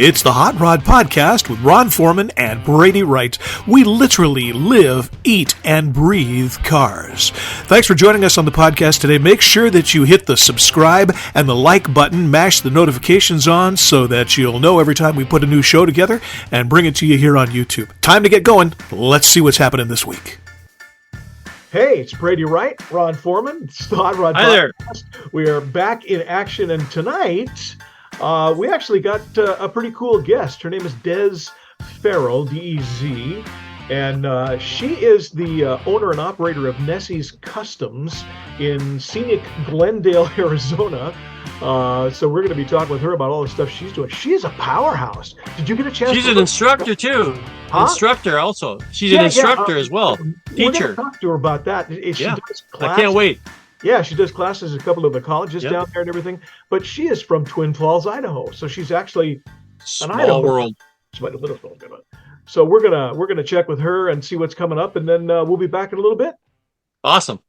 It's the Hot Rod Podcast with Ron Foreman and Brady Wright. We literally live, eat, and breathe cars. Thanks for joining us on the podcast today. Make sure that you hit the subscribe and the like button, mash the notifications on so that you'll know every time we put a new show together and bring it to you here on YouTube. Time to get going. Let's see what's happening this week. Hey, it's Brady Wright, Ron Foreman. It's the Hot Rod Podcast. We are back in action, and tonight we actually got a pretty cool guest. Her name is Ferrell, D-E-Z, and she is the owner and operator of Nessy's Kustoms in scenic Glendale, Arizona. So we're going to be talking with her about all the stuff she's doing. She is a powerhouse. Did you get a chance? She's an instructor too. Huh? Instructor also. She's an instructor as well. Teacher. We're going to talk to her about that. She does I can't wait. Yeah, she does classes at a couple of the colleges down there and everything. But she is from Twin Falls, Idaho. So she's actually small world. So we're gonna check with her and see what's coming up, and then we'll be back in a little bit. Awesome.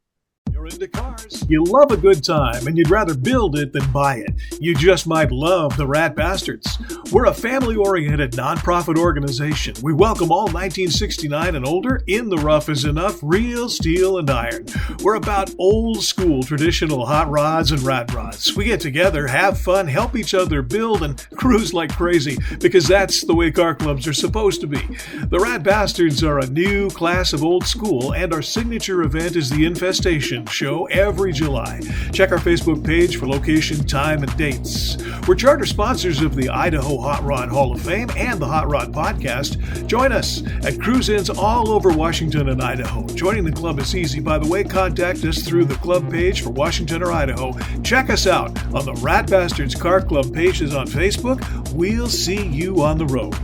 You're into cars. You love a good time, and you'd rather build it than buy it. You just might love the Rat Bastards. We're a family-oriented nonprofit organization. We welcome all 1969 and older. In the rough is enough, real steel and iron. We're about old-school traditional hot rods and rat rods. We get together, have fun, help each other build, and cruise like crazy, because that's the way car clubs are supposed to be. The Rat Bastards are a new class of old school, and our signature event is the Infestation Show every July. Check our Facebook page for location, time, and dates. We're charter sponsors of the Idaho Hot Rod Hall of Fame and the Hot Rod Podcast. Join us at cruise-ins all over Washington and Idaho. Joining the club is easy, by the way. Contact us through the club page for Washington or Idaho. Check us out on the Rat Bastards Car Club pages on Facebook. We'll see you on the road.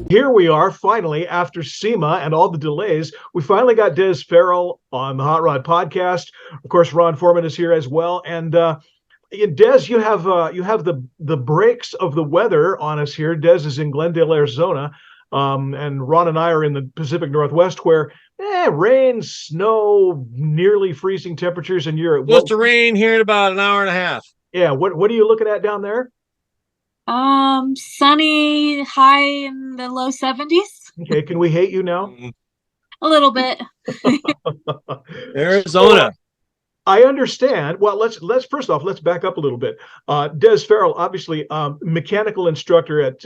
Here we are, finally, after SEMA and all the delays. We finally got Ferrell on the Hot Rod Podcast. Of course, Ron Foreman is here as well. And Des, you have the breaks of the weather on us here. Des is in Glendale, Arizona, and Ron and I are in the Pacific Northwest, where rain, snow, nearly freezing temperatures. And you're supposed to rain here in about an hour and a half. Yeah, what are you looking at down there? Sunny, high in the low 70s. Okay, can we hate you now? A little bit. Arizona. I understand. Well, let's back up a little bit. Des Ferrell, obviously, mechanical instructor at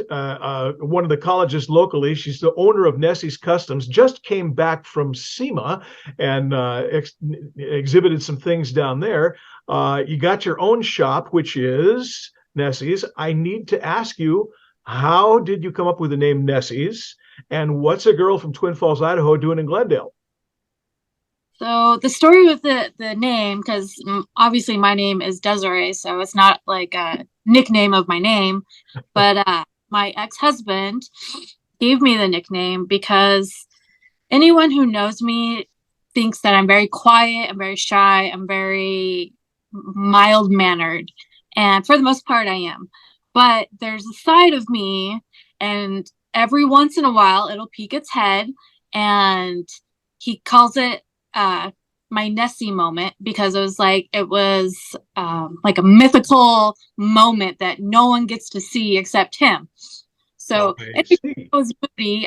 one of the colleges locally. She's the owner of Nessy's Kustoms. Just came back from SEMA and exhibited some things down there. You got your own shop, which is Nessy's. I need to ask you, how did you come up with the name Nessy's, and what's a girl from Twin Falls, Idaho doing in Glendale? So the story with the name, because obviously my name is Desiree, so it's not like a nickname of my name, but my ex-husband gave me the nickname because anyone who knows me thinks that I'm very quiet, I'm very shy, I'm very mild-mannered. And for the most part, I am. But there's a side of me, and every once in a while, it'll peek its head. And he calls it my Nessy moment, because it was like a mythical moment that no one gets to see except him. So if it was Moody,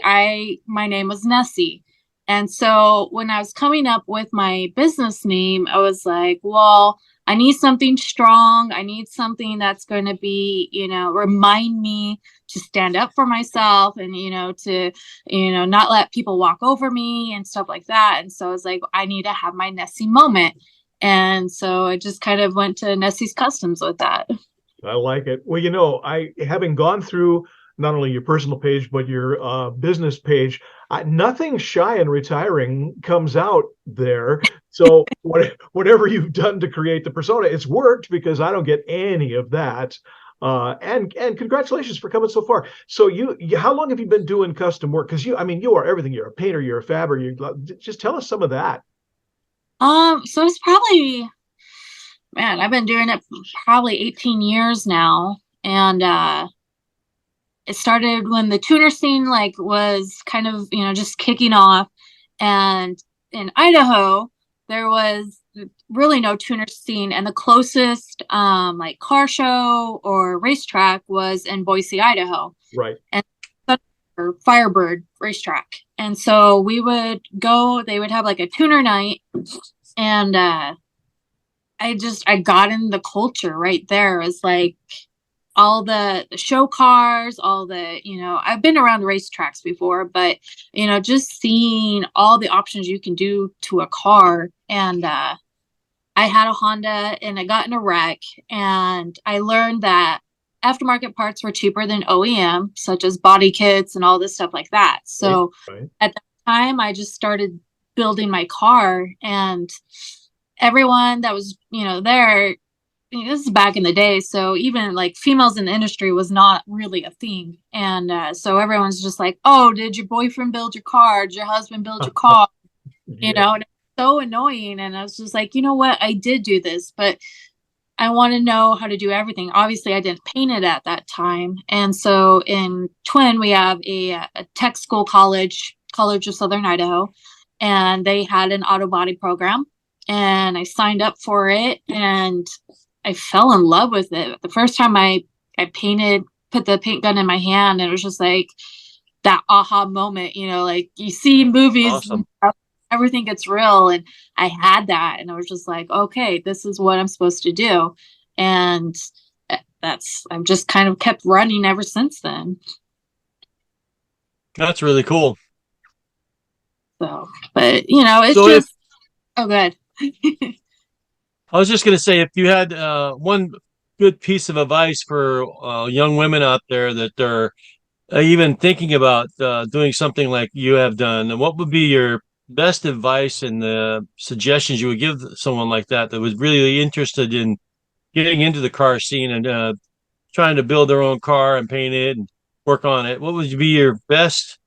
my name was Nessy. And so when I was coming up with my business name, I was like, well, I need something strong. I need something that's going to be, remind me to stand up for myself and, to, not let people walk over me and stuff like that. And so I was like, I need to have my Nessy moment. And so I just kind of went to Nessy's Kustoms with that. I like it. Well, having gone through not only your personal page, but your business page, nothing shy and retiring comes out there. So whatever you've done to create the persona, it's worked, because I don't get any of that. And congratulations for coming so far. So how long have you been doing custom work? Because you are everything. You're a painter, you're a fabber. Just tell us some of that. So it's probably, I've been doing it probably 18 years now. And it started when the tuner scene was kind of, just kicking off. And in Idaho, there was really no tuner scene, and the closest like car show or racetrack was in Boise, Idaho. Right. And or Firebird racetrack. And so we would go, they would have like a tuner night, and I got in the culture right there. It's like all the show cars, all the, I've been around racetracks before, but just seeing all the options you can do to a car. And I had a Honda and I got in a wreck, and I learned that aftermarket parts were cheaper than OEM, such as body kits and all this stuff like that. So Right. at that time, I just started building my car, and everyone that was, there, this is back in the day. So even like females in the industry was not really a thing. And so everyone's just like, oh, did your boyfriend build your car? Did your husband build your car? Yeah. And it's so annoying. And I was just like, you know what? I did do this, but I want to know how to do everything. Obviously, I didn't paint it at that time. And so in Twin, we have a tech school College of Southern Idaho, and they had an auto body program. And I signed up for it, and I fell in love with it. The first time I painted, put the paint gun in my hand, and it was just like that aha moment, like you see in movies. Awesome. Everything gets real, and I had that, and I was just like, okay, this is what I'm supposed to do. And I've just kind of kept running ever since then. That's really cool. So, but it's So just oh good. I was just going to say, if you had one good piece of advice for young women out there that are even thinking about doing something like you have done, what would be your best advice and suggestions you would give someone like that was really interested in getting into the car scene and trying to build their own car and paint it and work on it? What would be your best,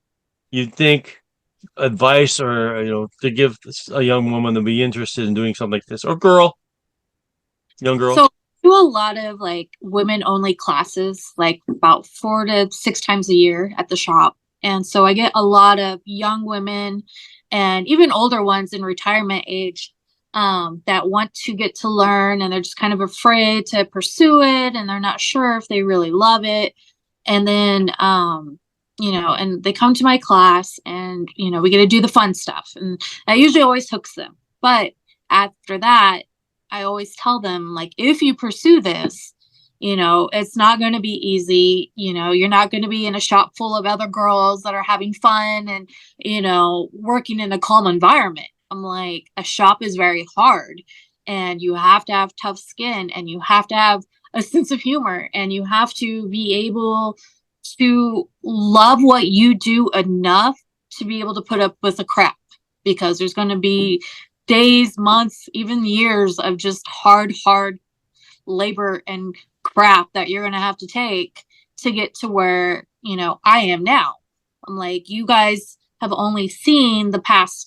you think, advice or to give a young woman to be interested in doing something like this, or young girl? So I do a lot of like women only classes, like about 4 to 6 times a year at the shop. And so I get a lot of young women and even older ones in retirement age that want to get to learn, and they're just kind of afraid to pursue it, and they're not sure if they really love it. And then, and they come to my class, and, we get to do the fun stuff, and that usually always hooks them. But after that, I always tell them, like, if you pursue this, it's not going to be easy. You're not going to be in a shop full of other girls that are having fun and, working in a calm environment. I'm like, a shop is very hard, and you have to have tough skin, and you have to have a sense of humor, and you have to be able to love what you do enough to be able to put up with the crap, because there's going to be days, months, even years of just hard labor and crap that you're going to have to take to get to where, I am now. I'm like, you guys have only seen the past,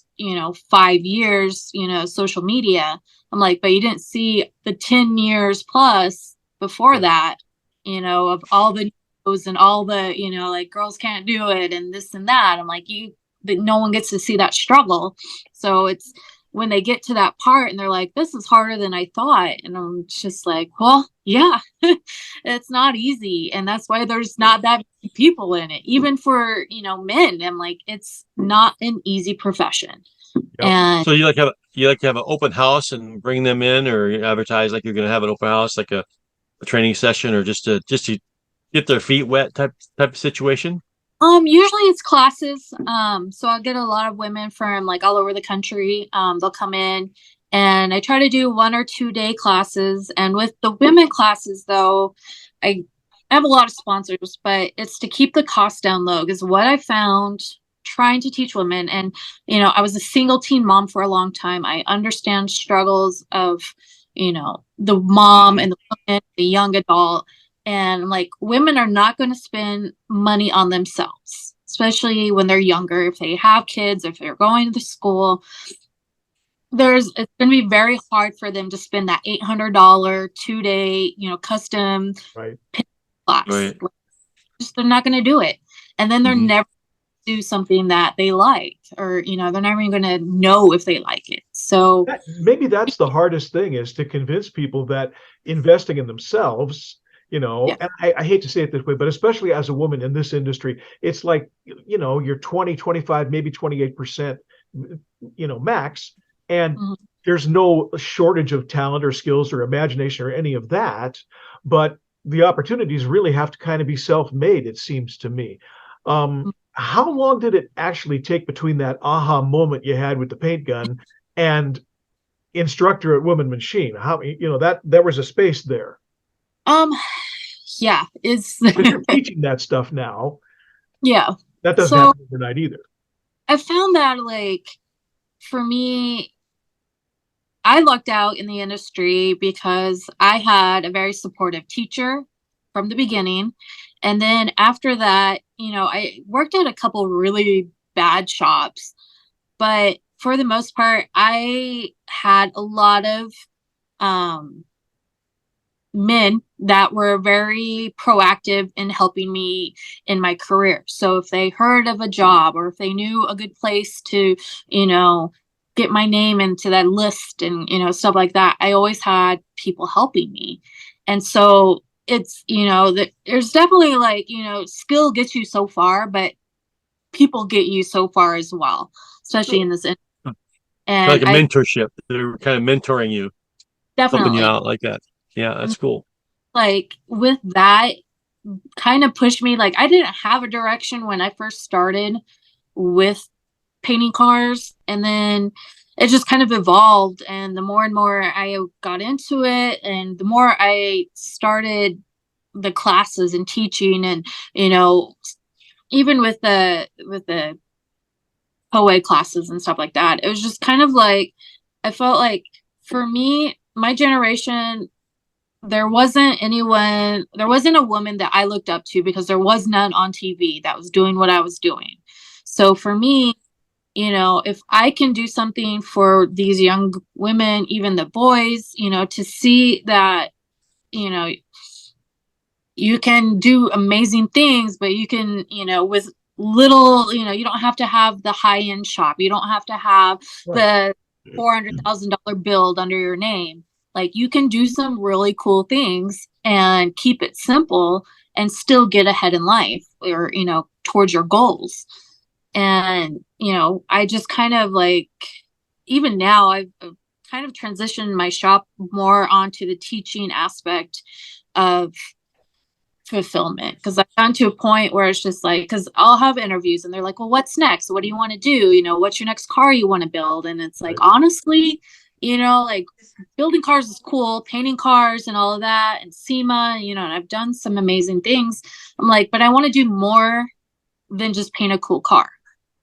5 years, social media. I'm like, but you didn't see the 10 years plus before that, of all the news and all the, like girls can't do it and this and that. I'm like, no one gets to see that struggle. So it's when they get to that part and they're like, this is harder than I thought. And I'm just like, well, yeah, it's not easy. And that's why there's not that many people in it, even for, men. I'm like, it's not an easy profession. Yep. And so you like to have an open house and bring them in, or you advertise like you're going to have an open house, like a training session, or just to get their feet wet type of situation? Usually it's classes. So I'll get a lot of women from like all over the country. They'll come in, and I try to do 1 or 2 day classes. And with the women classes though, I have a lot of sponsors, but it's to keep the cost down low, is what I found trying to teach women. And, I was a single teen mom for a long time. I understand struggles of, the mom and the woman, the young adult. And like, women are not going to spend money on themselves, especially when they're younger. If they have kids, if they're going to school, it's going to be very hard for them to spend that $800 2-day, custom Right. class. Right. Just, they're not going to do it. And then they're Mhm. never do something that they like, or, they're never even going to know if they like it. So Maybe that's the hardest thing, is to convince people that investing in themselves, yeah. and I hate to say it this way, but especially as a woman in this industry, it's like, you're 20, 25, maybe 28%, max. And Mhm. there's no shortage of talent or skills or imagination or any of that. But the opportunities really have to kind of be self-made, it seems to me. How long did it actually take between that aha moment you had with the paint gun and instructor at Woman Machine? How, that there was a space there. Um, yeah, it's Because you're teaching that stuff now. yeah. That doesn't So happen overnight either. I found that like for me, I lucked out in the industry because I had a very supportive teacher from the beginning. And then after that, I worked at a couple really bad shops, but for the most part, I had a lot of um men that were very proactive in helping me in my career. So if they heard of a job or if they knew a good place to, you know, get my name into that list and, stuff like that, I always had people helping me. And so it's, that there's definitely like, skill gets you so far, but people get you so far as well, especially in this. Like And a I mentorship. They're kind of mentoring you, helping you definitely out like that. Yeah, that's cool. like with that kind of pushed me. Like I didn't have a direction when I first started with painting cars, and then it just kind of evolved, and the more and more I got into it and the more I started the classes and teaching, and even with the POA classes and stuff like that, it was just kind of like I felt like for me, my generation, there wasn't a woman that I looked up to because there was none on TV that was doing what I was doing. So for me, if I can do something for these young women, even the boys, to see that, you know, you can do amazing things, but you can, with little, you don't have to have the high end shop. You don't have to have Right. the $400,000 build under your name. Like you can do some really cool things and keep it simple and still get ahead in life or, towards your goals. And, I just kind of like, even now, I've kind of transitioned my shop more onto the teaching aspect of fulfillment, because I've gotten to a point where it's just like, because I'll have interviews and they're like, well, what's next? What do you want to do? What's your next car you want to build? And it's like, Right. honestly, like building cars is cool, painting cars and all of that, and SEMA, and I've done some amazing things. I'm like, but I want to do more than just paint a cool car.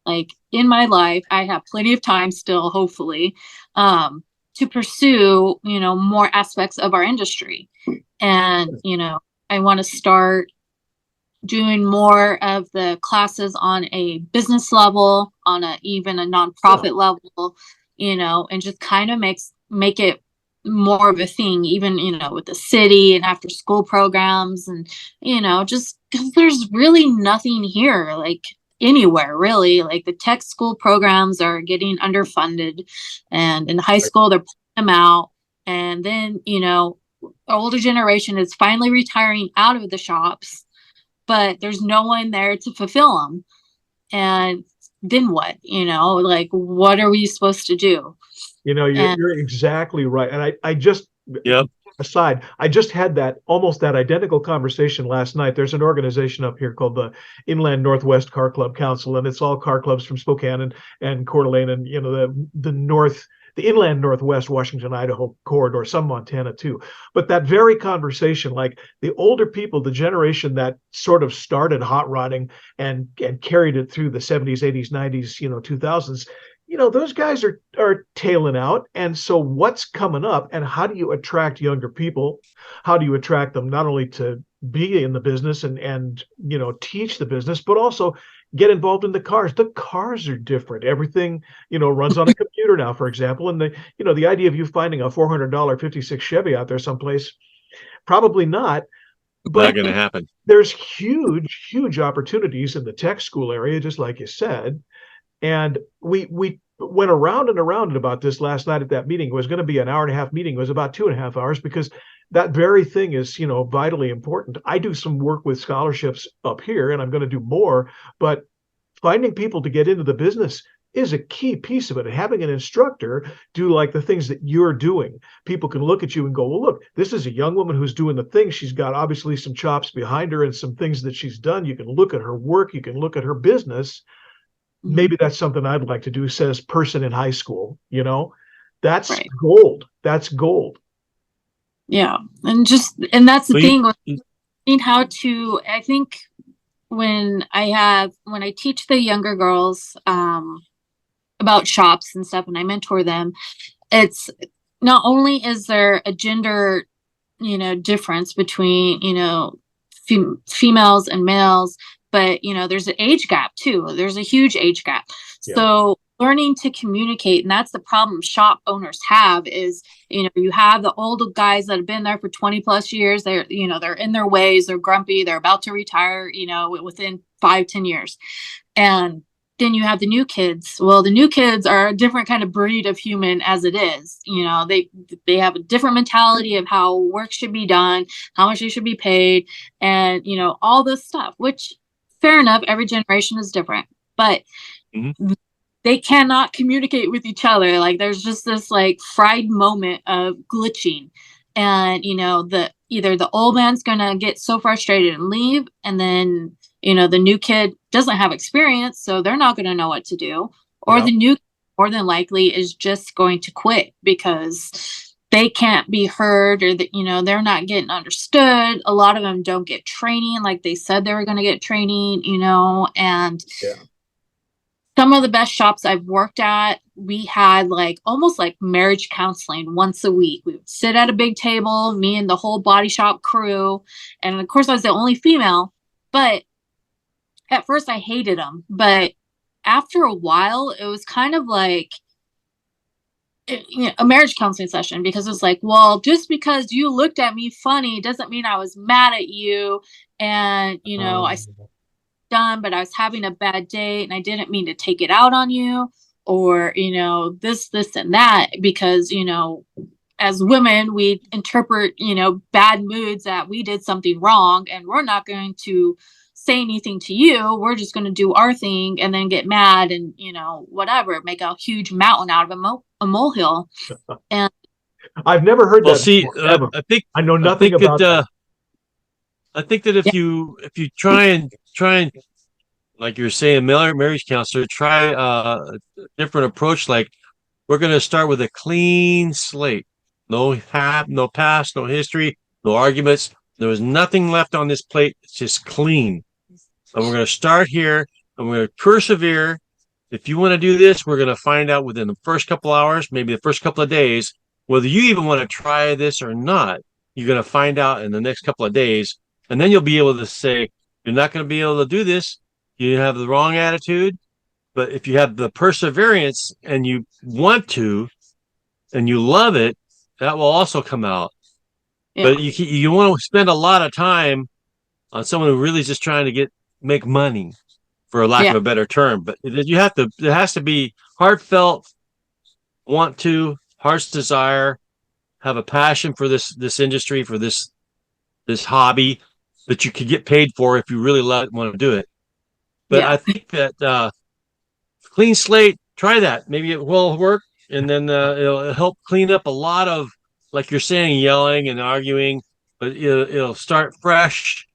Like in my life, I have plenty of time still, hopefully, to pursue, more aspects of our industry. And, I want to start doing more of the classes on a business level, on even a nonprofit level, and just kind of make it more of a thing, even, with the city and after school programs, and, just because there's really nothing here, like anywhere really. Like the tech school programs are getting underfunded, and in high school they're pulling them out. And then, our older generation is finally retiring out of the shops, but there's no one there to fulfill them. And then what? Like what are we supposed to do? And You're exactly right. And I just, Yep. aside, I just had almost that identical conversation last night. There's an organization up here called the Inland Northwest Car Club Council, and it's all car clubs from Spokane and Coeur d'Alene, and the inland Northwest Washington, Idaho corridor, some Montana too. But that very conversation, like the older people, the generation that sort of started hot rodding and carried it through the 70s, 80s, 90s, 2000s, those guys are tailing out. And so what's coming up, and how do you attract younger people? How do you attract them not only to be in the business and teach the business, but also get involved in the cars? The cars are different. Everything, runs on a computer now, for example. And the idea of you finding a $400 56 Chevy out there someplace, probably not. But Not going to happen. there's huge opportunities in the tech school area, just like you said. And we went around and around about this last night at that meeting. It was going to be an hour and a half meeting. It was about 2.5 hours because that very thing is, vitally important. I do some work with scholarships up here, and I'm going to do more, but finding people to get into the business is a key piece of it. And having an instructor do like the things that you're doing, people can look at you and go, well, look, this is a young woman who's doing the thing. She's got obviously some chops behind her and some things that she's done. You can look at her work. You can look at her business. Maybe that's something I'd like to do, says person in high school, that's Right. gold. That's gold. Yeah. And that's the thing with how to, I think when I teach the younger girls, about shops and stuff, and I mentor them, it's not only is there a gender, difference between, females and males, but, there's an age gap too. There's a huge age gap. Yeah. So learning to communicate, and that's the problem shop owners have is, you have the older guys that have been there for 20 plus years. They're in their ways, they're grumpy, they're about to retire, within 5-10 years. And then you have the new kids. Well, the new kids are a different kind of breed of human as it is. They have a different mentality of how work should be done, how much they should be paid, and, all this stuff, which fair enough, every generation is different, but they cannot communicate with each other. Like there's just this like fried moment of glitching. And, either the old man's going to get so frustrated and leave. And then, the new kid doesn't have experience, so they're not going to know what to do. Or the new, more than likely, is just going to quit because they can't be heard, or that, they're not getting understood. A lot of them don't get training like they said they were going to get training, and some of the best shops I've worked at, we had almost like marriage counseling once a week. We would sit at a big table, me and the whole body shop crew. And of course I was the only female, but at first I hated them. But after a while, it was kind of like a marriage counseling session, because it's like, well, just because you looked at me funny doesn't mean I was mad at you. And, I done, but I was having a bad day and I didn't mean to take it out on you, or, this and that, because, as women, we interpret, bad moods that we did something wrong, and we're not going to say anything to you. We're just going to do our thing and then get mad and, whatever, make a huge mountain out of a molehill. And I've never heard that. See, before, I know nothing about that. I think that if you try and like you're saying, marriage counselor, try a different approach. Like, we're going to start with a clean slate, no past, no history, no arguments. There was nothing left on this plate. It's just clean. And we're going to start here, and we're going to persevere. If you want to do this, we're going to find out within the first couple hours, maybe the first couple of days, whether you even want to try this or not. You're going to find out in the next couple of days, and then you'll be able to say, you're not going to be able to do this. You have the wrong attitude. But if you have the perseverance and you want to, and you love it, that will also come out. Yeah. But you want to spend a lot of time on someone who really is just trying to make money, for lack of a better term. But there has to be heartfelt, heart's desire, have a passion for this industry, for this hobby that you could get paid for if you really want to do it. But I think that clean slate, try that. Maybe it will work, and then it'll help clean up a lot of, like you're saying, yelling and arguing. But it'll start fresh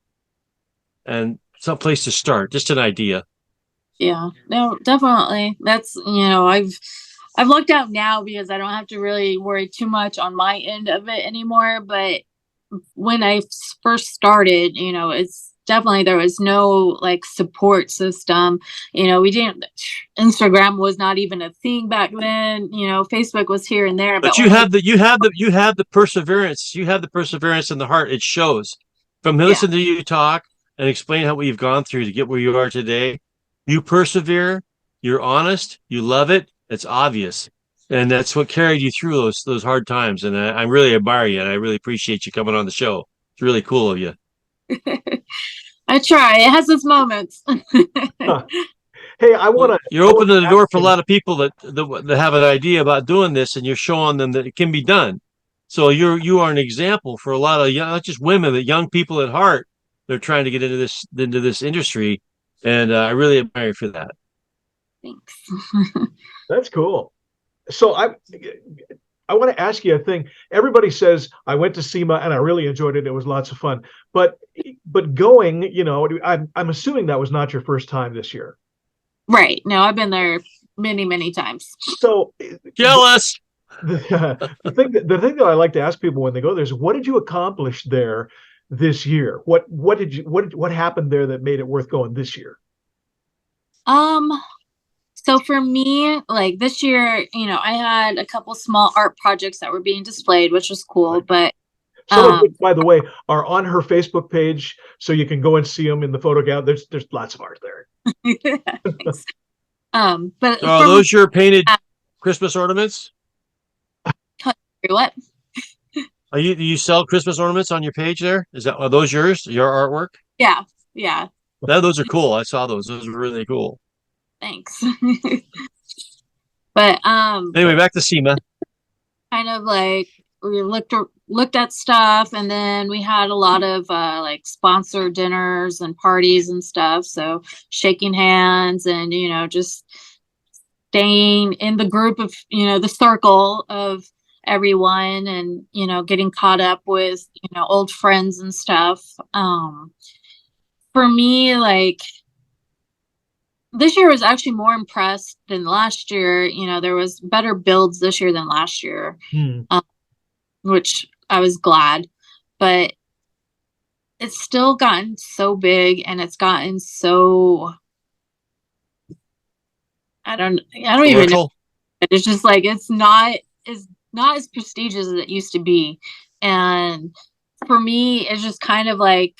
and some place to start. Just an idea. Yeah, no, definitely. That's, I've looked out now because I don't have to really worry too much on my end of it anymore. But when I first started, it's definitely, there was no support system. We didn't, Instagram was not even a thing back then. Facebook was here and there. But you have the perseverance. You have the perseverance in the heart. It shows from listening to you talk and explain what you've gone through to get where you are today. You persevere. You're honest. You love it. It's obvious. And that's what carried you through those hard times. And I really admire you, and I really appreciate you coming on the show. It's really cool of you. I try. It has its moments. Hey, I want to. You're opening the door for a lot of people that have an idea about doing this, and you're showing them that it can be done. So you are an example for a lot of young, not just women, but young people at heart. They're trying to get into this industry, and I really admire you for that. Thanks. That's cool. So I want to ask you a thing. Everybody says I went to SEMA and I really enjoyed it. It was lots of fun. But going, I'm assuming that was not your first time this year. Right. No, I've been there many, many times. So Jealous. the thing that I like to ask people when they go there is, what did you accomplish there this year? What happened there that made it worth going this year? So for me, like this year, I had a couple small art projects that were being displayed, which was cool. But some of which, by the way, are on her Facebook page, so you can go and see them in the photo gallery. There's lots of art there. But So are those your painted Christmas ornaments? What? Do you sell Christmas ornaments on your page there? Are those yours? Your artwork? Yeah. Those are cool. I saw those. Those are really cool. Thanks. But anyway, back to SEMA. Kind of like we looked at stuff, and then we had a lot of like sponsor dinners and parties and stuff. So shaking hands and just staying in the group of the circle of everyone, and getting caught up with old friends and stuff. For me, like, this year was actually more impressed than last year. There was better builds this year than last year, which I was glad. But it's still gotten so big, and it's gotten so I don't even know. It's just like it's not as prestigious as it used to be. And for me, it's just kind of like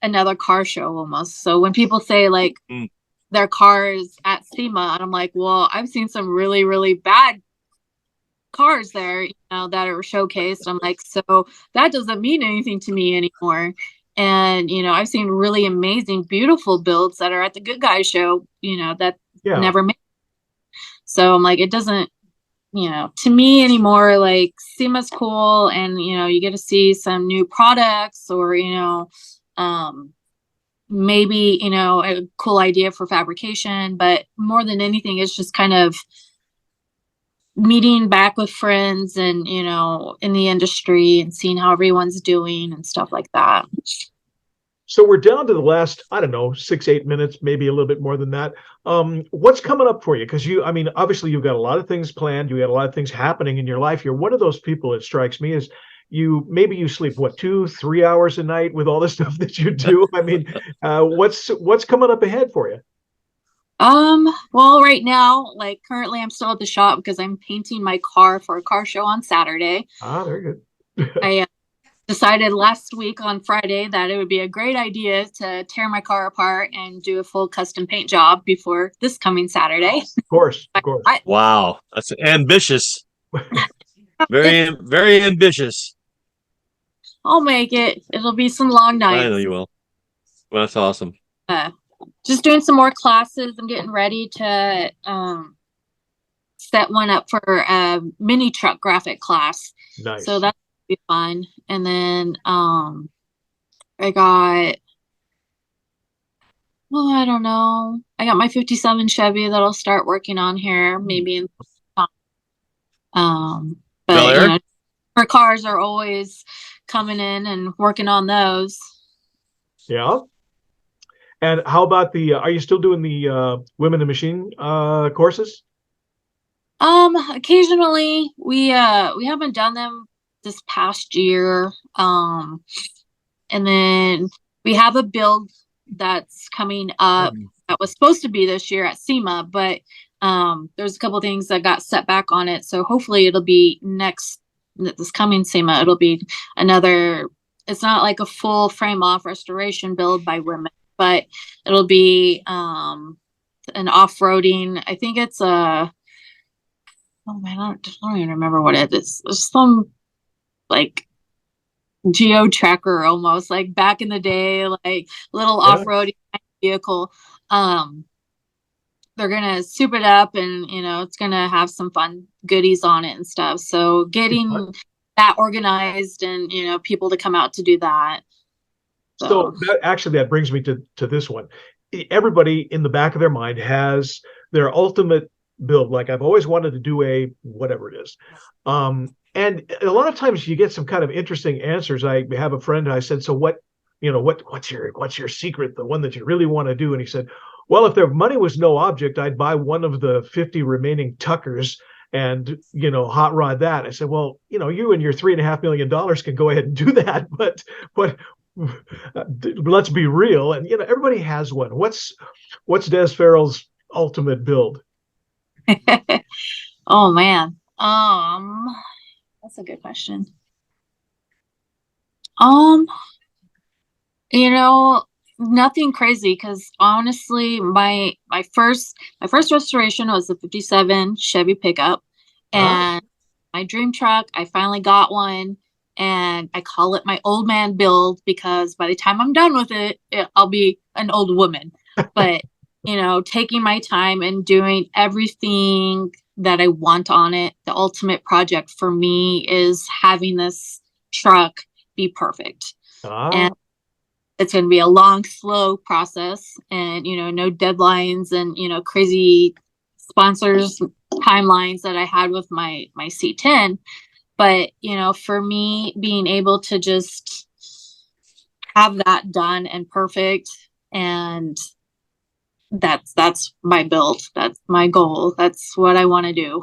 another car show almost. So when people say like their cars at SEMA, and I'm like, well, I've seen some really, really bad cars there, that are showcased. I'm like, so that doesn't mean anything to me anymore. And, I've seen really amazing, beautiful builds that are at the Good Guys show, that never made. So I'm like, it doesn't, to me anymore, like SEMA's cool, and, you get to see some new products, or, maybe a cool idea for fabrication. But more than anything, it's just kind of meeting back with friends and in the industry, and seeing how everyone's doing and stuff like that. So we're down to the last, I don't know, 6-8 minutes, maybe a little bit more than that. What's coming up for you? Because obviously you've got a lot of things planned. You got a lot of things happening in your life. You're one of those people, it strikes me, is you sleep 2-3 hours a night with all the stuff that you do. What's coming up ahead for you? Well, right now, like currently I'm still at the shop because I'm painting my car for a car show on Saturday. Very good. I decided last week on Friday that it would be a great idea to tear my car apart and do a full custom paint job before this coming Saturday. Of course. Wow, that's ambitious. Very, very ambitious. I'll make it. It'll be some long nights. I know you will. Well, that's awesome. Just doing some more classes. I'm getting ready to set one up for a mini truck graphic class. Nice. So that'll be fun. And then I got, I don't know. I got my 57 Chevy that I'll start working on here, maybe in but our cars are always coming in and working on those. Yeah. And how about are you still doing the Women in Machine courses? Occasionally we haven't done them this past year. And then we have a build that's coming up that was supposed to be this year at SEMA, but there's a couple things that got set back on it. So hopefully it'll be this coming SEMA, it'll be another, it's not like a full frame off restoration build by women, but it'll be an off-roading. I think it's I don't even remember what it is. It's some like geo tracker almost, like back in the day, like little off-roading vehicle. they're gonna soup it up, and it's gonna have some fun goodies on it and stuff. So getting that organized, and people to come out to do that. So that brings me to this one. Everybody in the back of their mind has their ultimate build. Like, I've always wanted to do a whatever it is. And a lot of times you get some kind of interesting answers. I have a friend, I said, so what's your secret, the one that you really want to do? And he said, well, if their money was no object, I'd buy one of the 50 remaining Tuckers and, hot rod that. I said, well, you and your $3.5 million can go ahead and do that. But let's be real. And, everybody has one. What's Des Ferrell's ultimate build? Oh, man. That's a good question. Nothing crazy, because honestly, my first restoration was the 57 Chevy pickup, and my dream truck, I finally got one, and I call it my old man build, because by the time I'm done with it, I'll be an old woman. But taking my time and doing everything that I want on it, the ultimate project for me is having this truck be perfect. And it's going to be a long, slow process, and, no deadlines and, crazy sponsors timelines that I had with my C10. But, for me, being able to just have that done and perfect, and that's my build. That's my goal. That's what I want to do.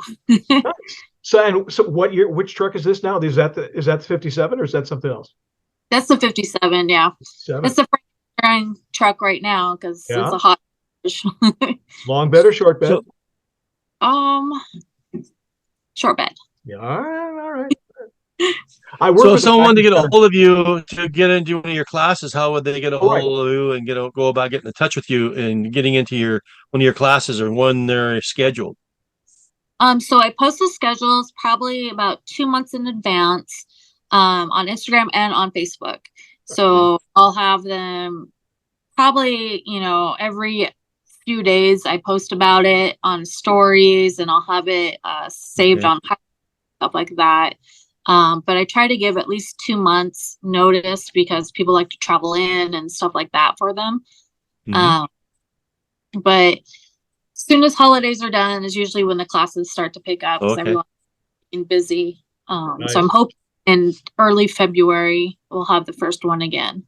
So which truck is this now? Is that the 57, or is that something else? That's the 57, yeah. It's the first truck right now, because it's a hot. Long bed or short bed? Short bed. Yeah, all right. So if someone wanted to get a hold of you to get into one of your classes, how would they get a hold of you and go about getting in touch with you and getting into one of your classes, or when they're scheduled? So I post the schedules probably about 2 months in advance, on Instagram and on Facebook. So I'll have them probably, every few days I post about it on stories, and I'll have it saved on stuff like that. But I try to give at least 2 months notice, because people like to travel in and stuff like that for them. But as soon as holidays are done is usually when the classes start to pick up, because everyone's getting busy. Nice. So I'm hoping in early February we'll have the first one again.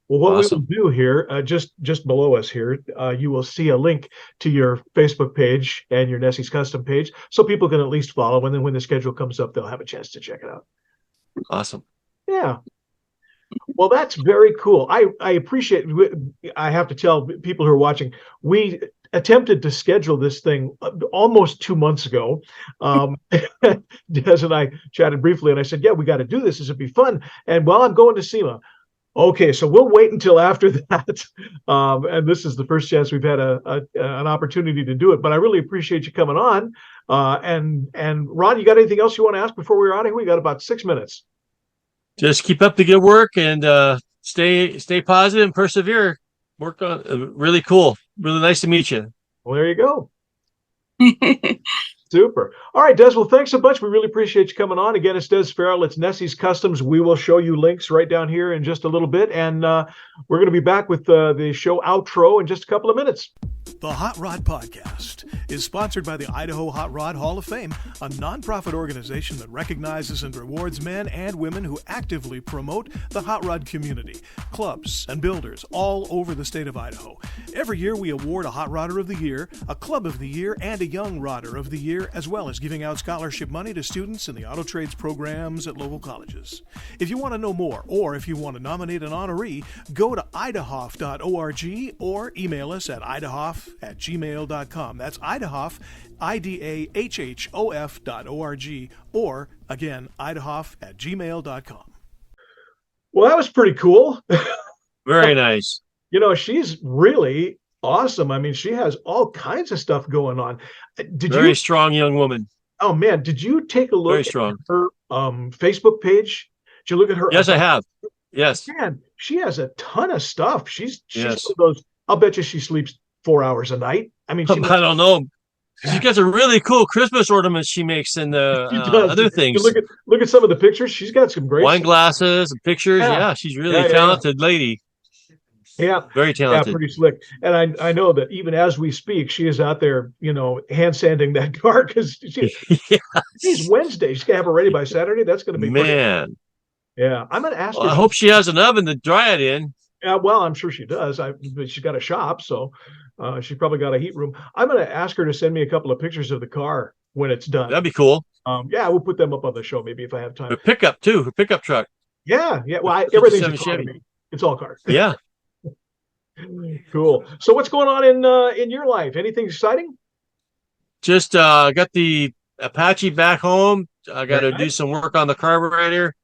Well, what we will do here, just below us here, you will see a link to your Facebook page and your Nessy's Custom page, so people can at least follow. And then when the schedule comes up, they'll have a chance to check it out. Awesome. Yeah. Well, that's very cool. I appreciate. I have to tell people who are watching, we attempted to schedule this thing almost 2 months ago. Des and I chatted briefly, and I said, "Yeah, we got to do this. This would be fun." And I'm going to SEMA. Okay, so we'll wait until after that. And this is the first chance we've had an opportunity to do it. But I really appreciate you coming on. And Ron, you got anything else you want to ask before we're out of here? We got about 6 minutes. Just keep up the good work, and stay positive and persevere. Work on really cool. Really nice to meet you. Well, there you go. Super. All right, Des. Well, thanks so much. We really appreciate you coming on. Again, it's Des Ferrell. It's Nessy's Customs. We will show you links right down here in just a little bit. And we're going to be back with the show outro in just a couple of minutes. The Hot Rod Podcast is sponsored by the Idaho Hot Rod Hall of Fame, a nonprofit organization that recognizes and rewards men and women who actively promote the hot rod community, clubs, and builders all over the state of Idaho. Every year we award a Hot Rodder of the Year, a Club of the Year, and a Young Rodder of the Year, as well as giving out scholarship money to students in the auto trades programs at local colleges. If you want to know more, or if you want to nominate an honoree, go to idahof.org or email us at idahof@gmail.com. That's Idahof, IDAHHOF.org, or again, idahof@gmail.com. Well, that was pretty cool. Very nice. She's really awesome. I mean, she has all kinds of stuff going on. Very strong young woman. Oh man, did you take a look at her Facebook page? Did you look at her? Yes, I have. Yes. Man, she has a ton of stuff. She's one of those. I'll bet you she sleeps 4 hours a night. I mean, I don't know. She got a really cool Christmas ornaments she makes in the she does. other You things. look at some of the pictures. She's got some great Wine stuff. glasses and pictures. Yeah. Yeah, she's really Yeah, talented lady. Yeah, Very talented. pretty slick. And I know that even as we speak, she is out there, hand sanding that car because Yeah. she's Wednesday. She's gonna have it ready by Saturday. That's gonna be pretty. Man. Yeah, I'm gonna ask Well, her. I hope she has an oven to dry it in. Yeah, well, I'm sure she does. But she's got a shop, so she's probably got a heat room. I'm gonna ask her to send me a couple of pictures of the car when it's done. That'd be cool. Yeah, we'll put them up on the show maybe if I have time. Her pickup too. Her pickup truck. Yeah. Well, everything's a car to Chevy. me. It's all cars. Yeah. Cool. So what's going on in your life? Anything exciting? Just got the Apache back home. I got to do some work on the carburetor.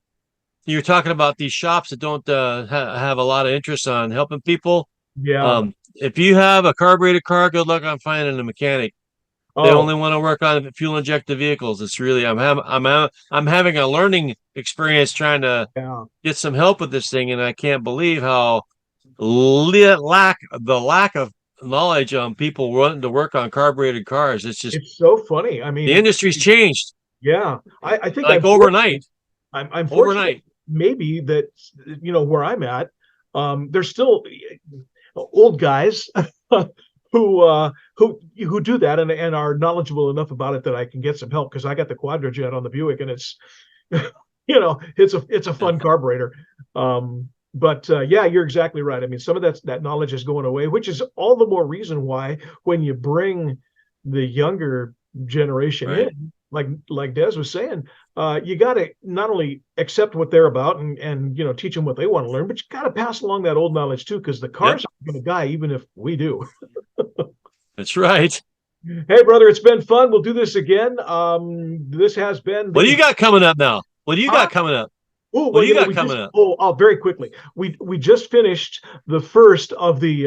You're talking about these shops that don't have a lot of interest on helping people. Yeah. If you have a carbureted car, good luck on finding a mechanic. They only want to work on fuel injected vehicles. It's really I'm having a learning experience trying to get some help with this thing, and I can't believe how the lack of knowledge on people wanting to work on carbureted cars. It's so funny. I mean, the industry's changed. Yeah, I think like overnight. I'm overnight. Maybe that where I'm at, there's still old guys who do that and are knowledgeable enough about it that I can get some help because I got the Quadrajet on the Buick and it's it's a fun carburetor. But yeah, you're exactly right. I mean, some of that knowledge is going away, which is all the more reason why when you bring the younger generation in, like Des was saying, you got to not only accept what they're about and teach them what they want to learn, but you got to pass along that old knowledge too, because the cars are going to die even if we do. That's right. Hey, brother, it's been fun. We'll do this again. This has been. What do you got coming up now? What do you got coming up? What do you got coming up? Very quickly. We just finished the first of the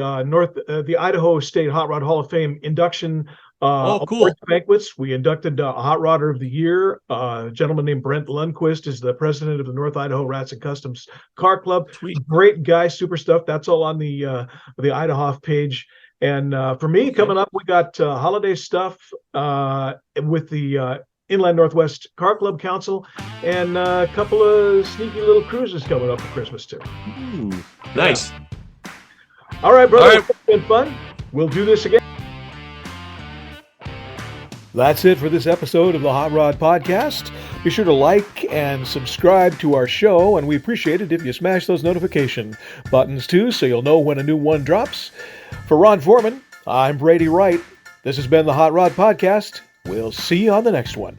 the Idaho State Hot Rod Hall of Fame induction cool. banquets. We inducted a Hot Rodder of the Year. A gentleman named Brent Lundquist is the president of the North Idaho Rats and Customs Car Club. Sweet. Great guy, super stuff. That's all on the Idaho page. And for me, coming up, we got holiday stuff with the Inland Northwest Car Club Council, and a couple of sneaky little cruises coming up for Christmas too. Ooh, nice. Yeah. All right, brother. It's been fun. We'll do this again. That's it for this episode of the Hot Rod Podcast. Be sure to like and subscribe to our show, and we appreciate it if you smash those notification buttons too, so you'll know when a new one drops. For Ron Foreman, I'm Brady Wright. This has been the Hot Rod Podcast. We'll see you on the next one.